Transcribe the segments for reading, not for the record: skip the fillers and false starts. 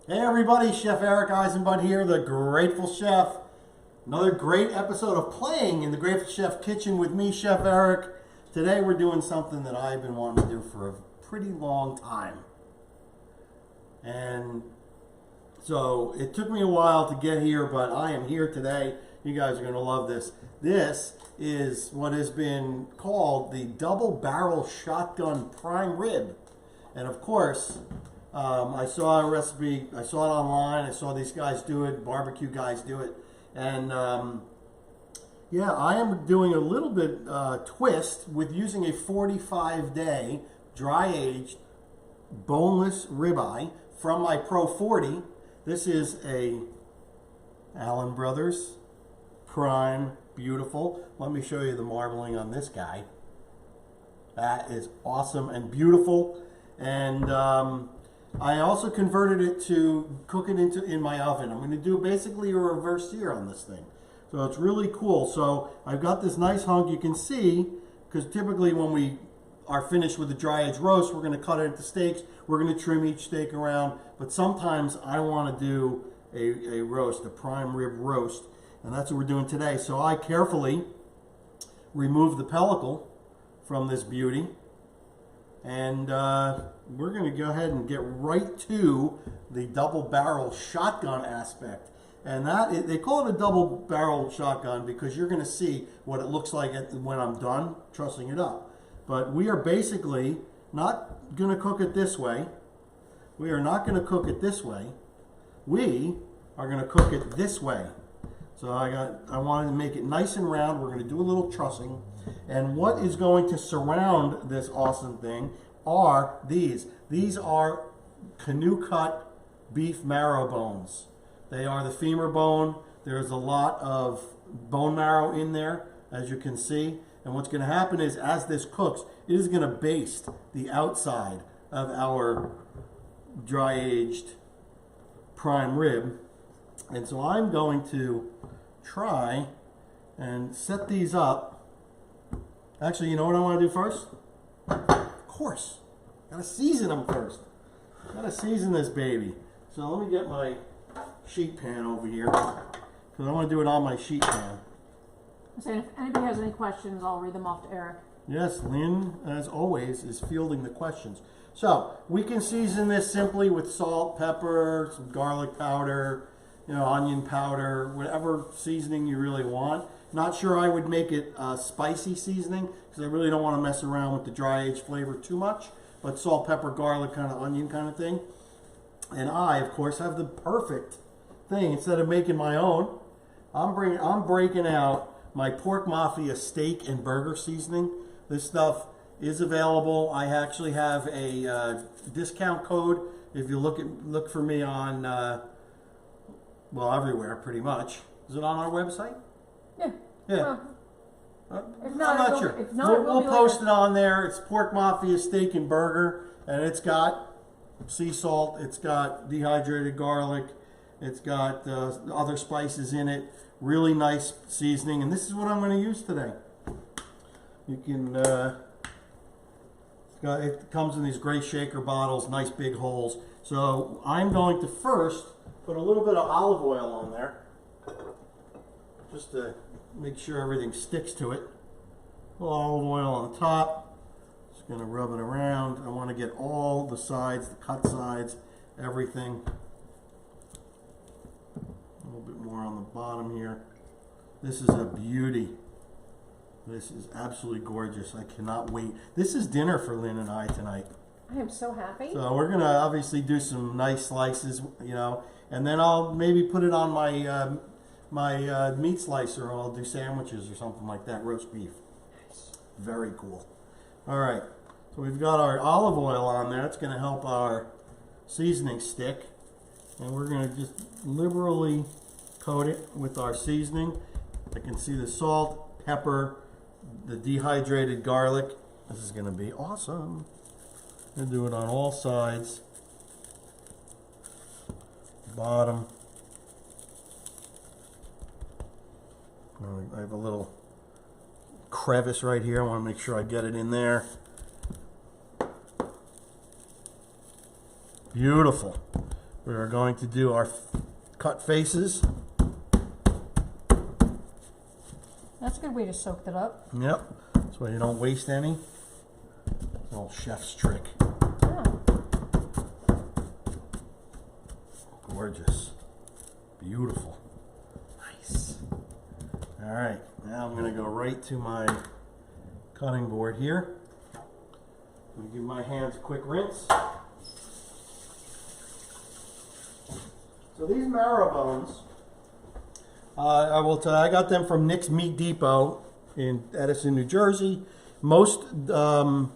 Hey everybody, Chef Eric Eisenbud here, the Grateful Chef. Another great episode of Playing in the Grateful Chef Kitchen with me, Chef Eric. Today we're doing something that I've been wanting to do for a pretty long time. And so it took me a while to get here, but I am here today. You guys are going to love this. This is what has been called the double barrel shotgun prime rib. And of course, I saw a recipe, I saw it online, I saw these guys do it, barbecue guys do it, and yeah, I am doing a little bit twist with using a 45-day dry-aged boneless ribeye from my Pro 40. This is a Allen Brothers prime, beautiful. Let me show you the marbling on this guy. That is awesome and beautiful, and I also converted it to cook it in my oven. I'm going to do basically a reverse sear on this thing. So it's really cool. So I've got this nice hunk. You can see, because typically when we are finished with the dry aged roast, we're going to cut it into steaks. We're going to trim each steak around. But sometimes I want to do a roast, a prime rib roast. And that's what we're doing today. So I carefully remove the pellicle from this beauty. And we're going to go ahead and get right to the double barrel shotgun aspect. And that they call it a double barrel shotgun because you're going to see what it looks like when I'm done trussing it up. But we are basically not going to cook it this way. We are not going to cook it this way. We are going to cook it this way. So I wanted to make it nice and round. We're going to do a little trussing. And what is going to surround this awesome thing are these. These are canoe cut beef marrow bones. They are the femur bone. There's a lot of bone marrow in there, as you can see. And what's going to happen is, as this cooks, it is going to baste the outside of our dry-aged prime rib. And so I'm going to try and set these up. Actually, you know what I want to do first? Of course. Gotta season them first. Gotta season this baby. So let me get my sheet pan over here, because I want to do it on my sheet pan. So if anybody has any questions, I'll read them off to Eric. Yes, Lynn, as always, is fielding the questions. So we can season this simply with salt, pepper, some garlic powder, onion powder, whatever seasoning you really want. Not sure I would make it spicy seasoning, because I really don't want to mess around with the dry aged flavor too much. But salt, pepper, garlic, kind of onion kind of thing. And I, of course, have the perfect thing. Instead of making my own, I'm breaking out my Pork Mafia steak and burger seasoning. This stuff is available. I actually have a discount code. If you look for me on, well, everywhere pretty much. Is it on our website? Yeah. Yeah. If not, I'm not sure. If not, We'll post it on there. It's Pork Mafia steak and burger, and it's got sea salt, it's got dehydrated garlic, it's got other spices in it. Really nice seasoning, and this is what I'm going to use today. You can, it comes in these gray shaker bottles, nice big holes. So I'm going to first put a little bit of olive oil on there, just to make sure everything sticks to it. A little olive oil on the top. Just going to rub it around. I want to get all the sides, the cut sides, everything. A little bit more on the bottom here. This is a beauty. This is absolutely gorgeous. I cannot wait. This is dinner for Lynn and I tonight. I am so happy. So we're going to obviously do some nice slices, and then I'll maybe put it on my my meat slicer, or I'll do sandwiches or something like that, roast beef. Nice. Very cool. All right, so we've got our olive oil on there. It's going to help our seasoning stick. And we're going to just liberally coat it with our seasoning. I can see the salt, pepper, the dehydrated garlic. This is going to be awesome. I'm going to do it on all sides. Bottom. I have a little crevice right here. I want to make sure I get it in there. Beautiful. We are going to do our cut faces. That's a good way to soak that up. Yep, so you don't waste any. Old chef's trick. Yeah. Gorgeous. Beautiful. Nice. All right, now I'm going to go right to my cutting board here. I'm going to give my hands a quick rinse. So these marrow bones, I will tell you, I got them from Nick's Meat Depot in Edison, New Jersey. Most butchers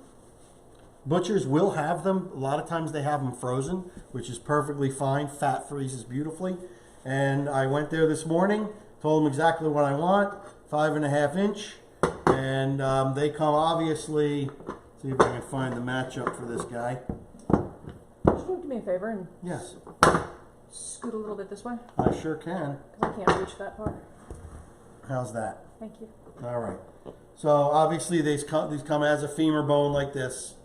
will have them. A lot of times they have them frozen, which is perfectly fine. Fat freezes beautifully. And I went there this morning, told them exactly what I want, 5.5 inch. And they come obviously, see if I can find the matchup for this guy. Could you do me a favor and Yes, scoot a little bit this way? I sure can. Because I can't reach that far. How's that? Thank you. All right. So obviously these come as a femur bone like this.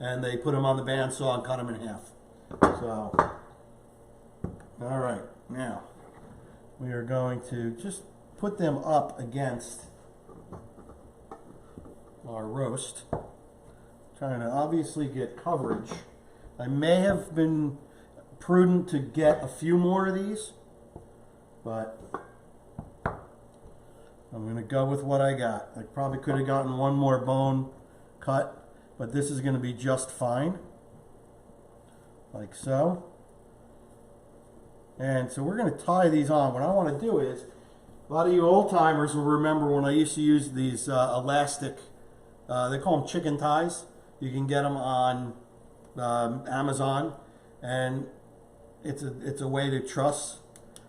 And they put them on the bandsaw and cut them in half. So, all right, now we are going to just put them up against our roast, trying to obviously get coverage. I may have been prudent to get a few more of these, but I'm going to go with what I got. I probably could have gotten one more bone cut, but this is going to be just fine, like so. And so we're going to tie these on. What I want to do is, a lot of you old timers will remember when I used to use these elastic, they call them chicken ties. You can get them on Amazon, and it's a way to truss.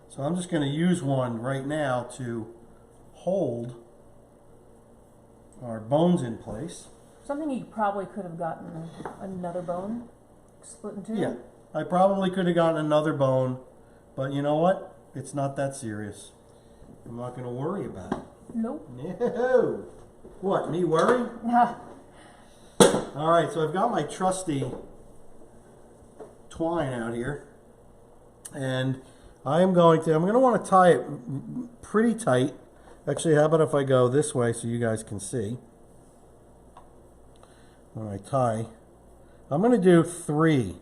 So I'm just going to use one right now to hold our bones in place. Something you probably could have gotten another bone split in two. Yeah, I probably could have gotten another bone, but you know what? It's not that serious. I'm not going to worry about it. Nope. No. What, me worry? All right, so I've got my trusty twine out here, and I'm going to want to tie it pretty tight. Actually, how about if I go this way so you guys can see? When I tie, I'm going to do 3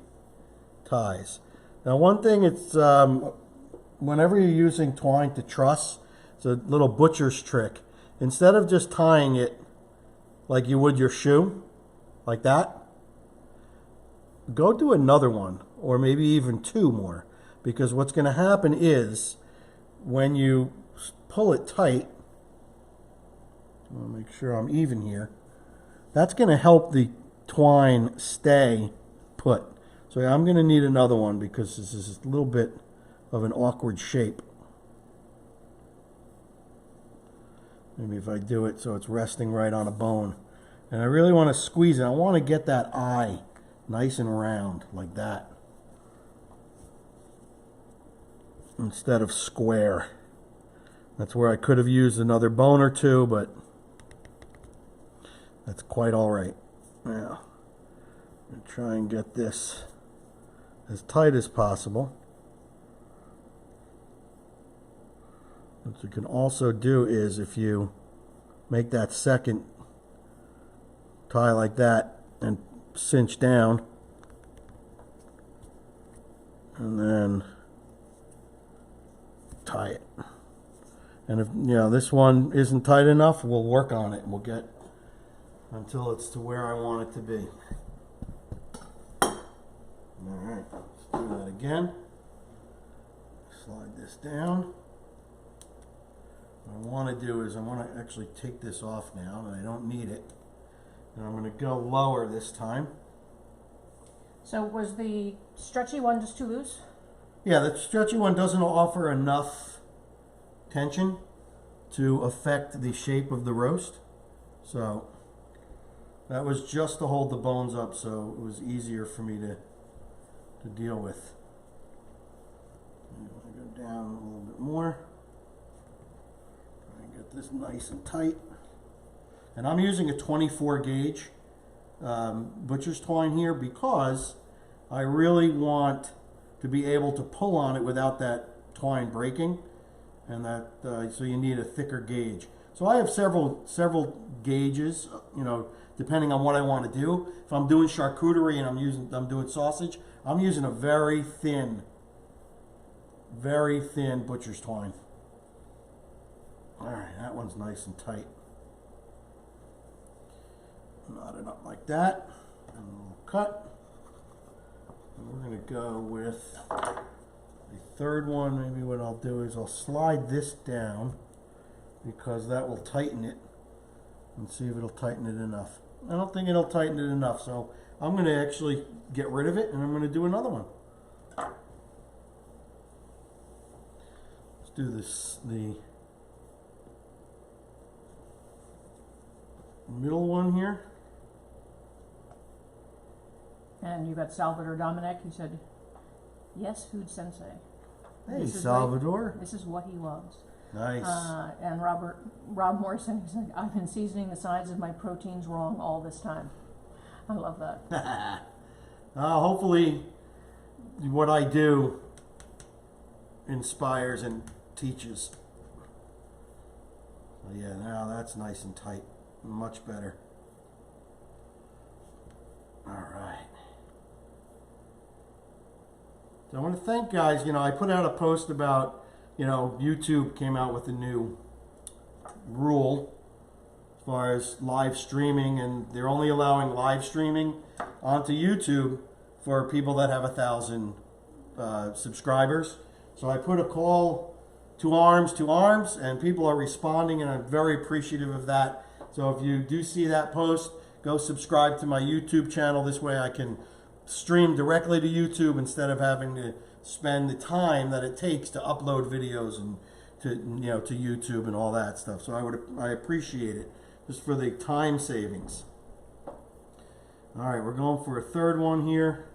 ties. Now, one thing, it's whenever you're using twine to truss, it's a little butcher's trick. Instead of just tying it like you would your shoe, like that, go do another one, or maybe even 2 more. Because what's going to happen is, when you pull it tight, I'll make sure I'm even here, that's going to help the twine stay put. So I'm going to need another one because this is a little bit of an awkward shape. Maybe if I do it so it's resting right on a bone. And I really want to squeeze it. I want to get that eye nice and round like that, instead of square. That's where I could have used another bone or 2, but that's quite all right. Now, I'm going to try and get this as tight as possible. What you can also do is, if you make that second tie like that and cinch down, and then tie it. And if this one isn't tight enough, we'll work on it and we'll get until it's to where I want it to be. Alright, let's do that again. Slide this down. What I want to do is I want to actually take this off now, and I don't need it. And I'm going to go lower this time. So was the stretchy one just too loose? Yeah, the stretchy one doesn't offer enough tension to affect the shape of the roast. So that was just to hold the bones up, so it was easier for me to deal with. I'm going to go down a little bit more. Try and get this nice and tight. And I'm using a 24 gauge butcher's twine here because I really want to be able to pull on it without that twine breaking, and that so you need a thicker gauge. So I have several gauges, depending on what I want to do. If I'm doing charcuterie and I'm doing sausage, I'm using a very thin butcher's twine. All right, that one's nice and tight. Knot it up like that, and a little cut. And we're gonna go with the third one. Maybe what I'll do is I'll slide this down, because that will tighten it, and see if it'll tighten it enough. I don't think it'll tighten it enough, so I'm going to actually get rid of it, and I'm going to do another one. Let's do this, the middle one here. And you got Salvador Dominic. He said, "Yes, food sensei." Hey, Salvador. This is what he loves. Nice. And Rob Morrison, he said, "I've been seasoning the sides of my proteins wrong all this time." I love that. Hopefully what I do inspires and teaches. So yeah, now that's nice and tight. Much better. All right. So I want to thank guys. I put out a post about, YouTube came out with a new rule as far as live streaming, and they're only allowing live streaming onto YouTube for people that have 1,000 subscribers. So I put a call to arms, and people are responding, and I'm very appreciative of that. So if you do see that post, go subscribe to my YouTube channel. This way I can stream directly to YouTube instead of having to spend the time that it takes to upload videos and to YouTube and all that stuff. So I appreciate it just for the time savings. All right, we're going for a third one here.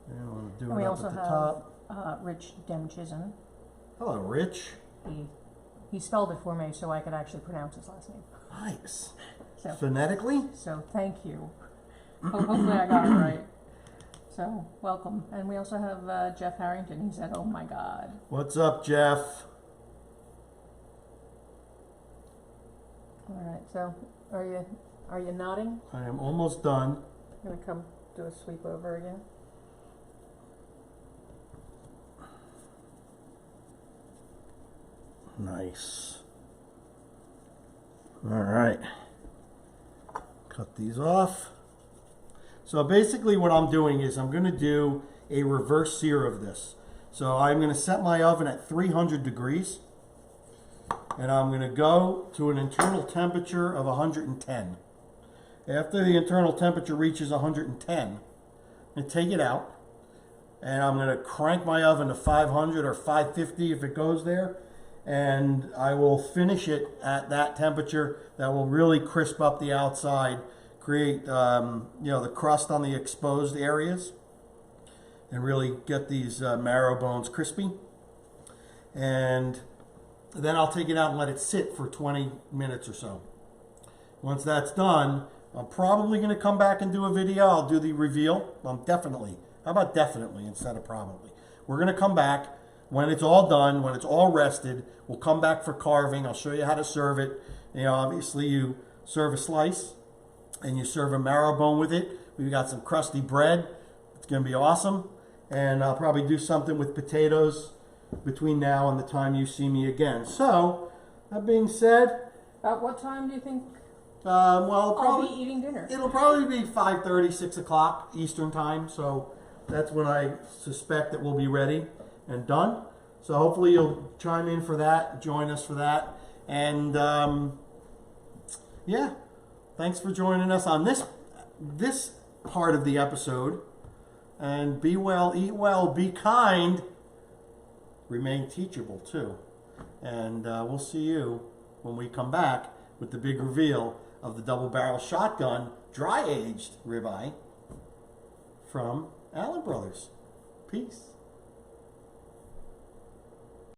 And we'll do it up at the top. Rich Demchizen. Hello, Rich. He spelled it for me so I could actually pronounce his last name. Nice. So, phonetically? So thank you. Hopefully I got it right. So welcome. And we also have Jeff Harrington. He said, "Oh my God." What's up, Jeff? All right. So are you nodding? I am almost done. I'm gonna come do a sweep over again. Nice. All right. Cut these off. So basically what I'm doing is I'm going to do a reverse sear of this. So I'm going to set my oven at 300 degrees, and I'm going to go to an internal temperature of 110. After the internal temperature reaches 110, I'm going to take it out, and I'm going to crank my oven to 500 or 550 if it goes there, and I will finish it at that temperature. That will really crisp up the outside, create the crust on the exposed areas, and really get these marrow bones crispy. And then I'll take it out and let it sit for 20 minutes or so. Once that's done, I'm probably going to come back and do a video. I'll do the reveal. Definitely. How about definitely instead of probably? We're going to come back when it's all done, when it's all rested. We'll come back for carving. I'll show you how to serve it. Obviously you serve a slice and you serve a marrow bone with it. We've got some crusty bread. It's going to be awesome. And I'll probably do something with potatoes between now and the time you see me again. So, that being said, About what time do you think I'll be eating dinner? It'll probably be 5:30, 6 o'clock Eastern time. So that's when I suspect that we'll be ready and done. So hopefully you'll chime in for that, join us for that. And yeah, thanks for joining us on this part of the episode. And be well, eat well, be kind, remain teachable too. And we'll see you when we come back with the big reveal of the double barrel shotgun dry aged ribeye from Allen Brothers. Peace.